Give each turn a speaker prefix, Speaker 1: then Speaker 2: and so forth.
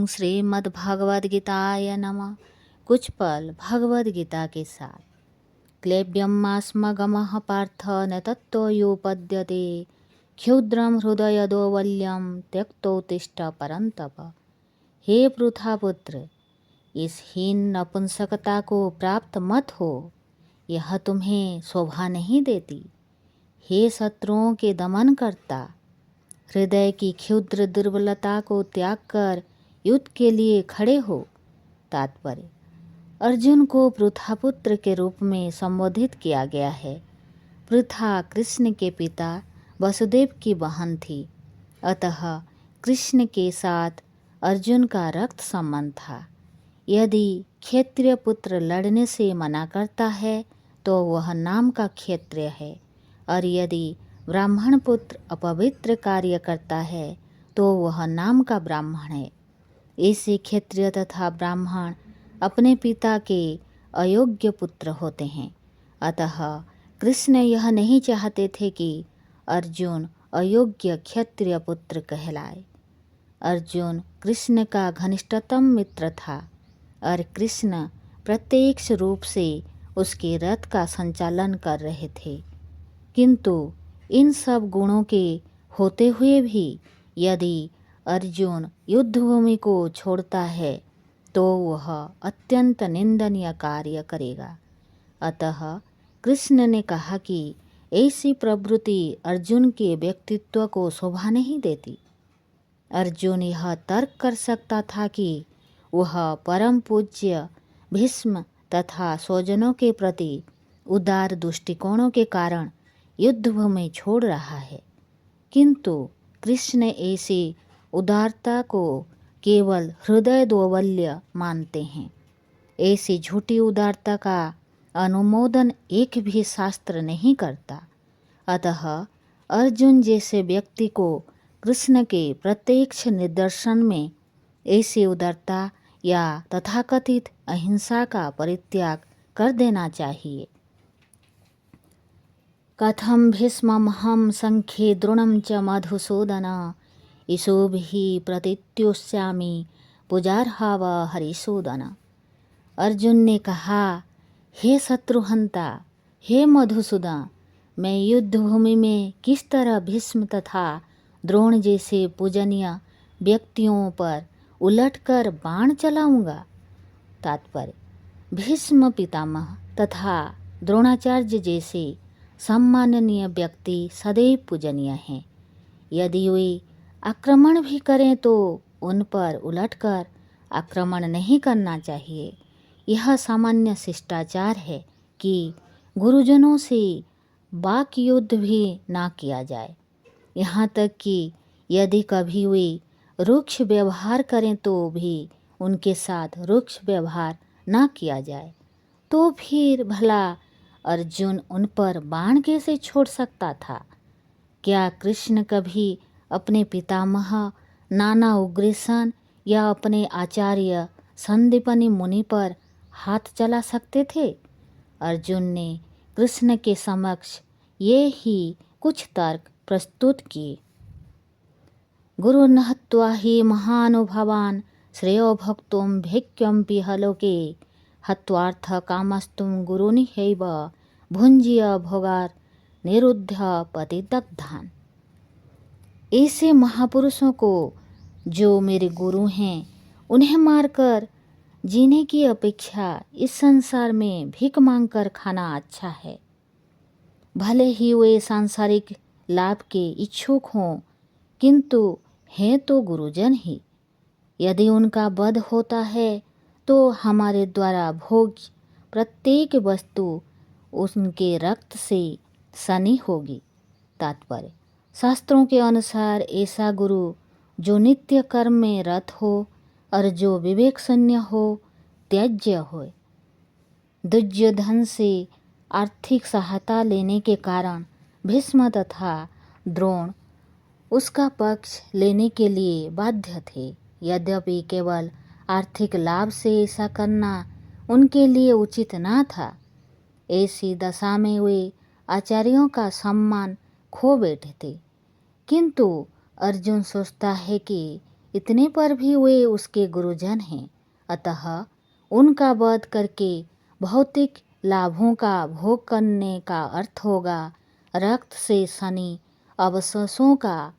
Speaker 1: श्रीमद्भगवद गीताय नमः। कुछ पल भगवद गीता के साथ। क्लेब्यमास्मगमः पार्थ न तत्त्वयोपद्यते क्षुद्रं हृदय दोवल्यं त्यक्तोत्तिष्ठ परन्तप। हे पृथापुत्र, इस हीन नपुंसकता को प्राप्त मत हो, यह तुम्हें शोभा नहीं देती। हे शत्रुओं के दमन करता, हृदय की क्षुद्र दुर्बलता को त्याग कर युद्ध के लिए खड़े हो। तात्पर्य: अर्जुन को पृथापुत्र के रूप में संबोधित किया गया है। पृथा कृष्ण के पिता वसुदेव की बहन थी, अतः कृष्ण के साथ अर्जुन का रक्त संबंध था। यदि क्षत्रिय पुत्र लड़ने से मना करता है तो वह नाम का क्षत्रिय है, और यदि ब्राह्मण पुत्र अपवित्र कार्य करता है तो वह नाम का ब्राह्मण है। ऐसे क्षत्रिय तथा ब्राह्मण अपने पिता के अयोग्य पुत्र होते हैं। अतः कृष्ण यह नहीं चाहते थे कि अर्जुन अयोग्य क्षत्रिय पुत्र कहलाए। अर्जुन कृष्ण का घनिष्ठतम मित्र था और कृष्ण प्रत्यक्ष रूप से उसके रथ का संचालन कर रहे थे। किंतु इन सब गुणों के होते हुए भी यदि अर्जुन युद्धभूमि को छोड़ता है तो वह अत्यंत निंदनीय कार्य करेगा। अतः कृष्ण ने कहा कि ऐसी प्रवृत्ति अर्जुन के व्यक्तित्व को शोभा नहीं देती। अर्जुन यह तर्क कर सकता था कि वह परम पूज्य भीष्म तथा स्वजनों के प्रति उदार दृष्टिकोणों के कारण युद्धभूमि छोड़ रहा है, किंतु कृष्ण ऐसी उदारता को केवल हृदय दोवल्य मानते हैं। ऐसी झूठी उदारता का अनुमोदन एक भी शास्त्र नहीं करता। अतः अर्जुन जैसे व्यक्ति को कृष्ण के प्रत्यक्ष निदर्शन में ऐसी उदारता या तथाकथित अहिंसा का परित्याग कर देना चाहिए। कथम भीष्ममहं संख्ये द्रोणं च मधुसूदन ईशोभिः प्रतित्योष्यामि पूजार्हाव हरिसूदन। अर्जुन ने कहा, हे शत्रुहंता, हे मधुसूदन, मैं युद्धभूमि में किस तरह भीष्म तथा द्रोण जैसे पूजनीय व्यक्तियों पर उलटकर बाण चलाऊंगा। तात्पर्य: भीष्म पितामह तथा द्रोणाचार्य जैसे सम्माननीय व्यक्ति सदैव पूजनीय हैं। यदि वे आक्रमण भी करें तो उन पर उलटकर आक्रमण नहीं करना चाहिए। यह सामान्य शिष्टाचार है कि गुरुजनों से वाक युद्ध भी ना किया जाए। यहाँ तक कि यदि कभी वे रुक्ष व्यवहार करें तो भी उनके साथ रुक्ष व्यवहार ना किया जाए। तो फिर भला अर्जुन उन पर बाण कैसे छोड़ सकता था? क्या कृष्ण कभी अपने पितामह नाना उग्रसेन या अपने आचार्य संदीपनि मुनि पर हाथ चला सकते थे? अर्जुन ने कृष्ण के समक्ष ये ही कुछ तर्क प्रस्तुत किए। गुरु नहत्वा हि महानुभावान् श्रेयो भक्तुं भैक्यं लोके हत्वार्थ कामस्तुं गुरुनिहैव भुंजीय भोगार निरुद्ध पतिदग्धान। ऐसे महापुरुषों को जो मेरे गुरु हैं, उन्हें मारकर जीने की अपेक्षा इस संसार में भीख मांगकर खाना अच्छा है। भले ही वे सांसारिक लाभ के इच्छुक हों, किंतु हैं तो गुरुजन ही। यदि उनका वध होता है तो हमारे द्वारा भोग प्रत्येक वस्तु उनके रक्त से सनी होगी। तात्पर्य: शास्त्रों के अनुसार ऐसा गुरु जो नित्य कर्म में रत हो और जो विवेक शून्य हो, त्याज्य हो। दुर्योधन से आर्थिक सहायता लेने के कारण भीष्म तथा द्रोण उसका पक्ष लेने के लिए बाध्य थे। यद्यपि केवल आर्थिक लाभ से ऐसा करना उनके लिए उचित ना था। ऐसी दशा में वे आचार्यों का सम्मान खो बैठे थे। किंतु अर्जुन सोचता है कि इतने पर भी वे उसके गुरुजन हैं, अतः उनका वध करके भौतिक लाभों का भोग करने का अर्थ होगा रक्त से सनी अवशेषों का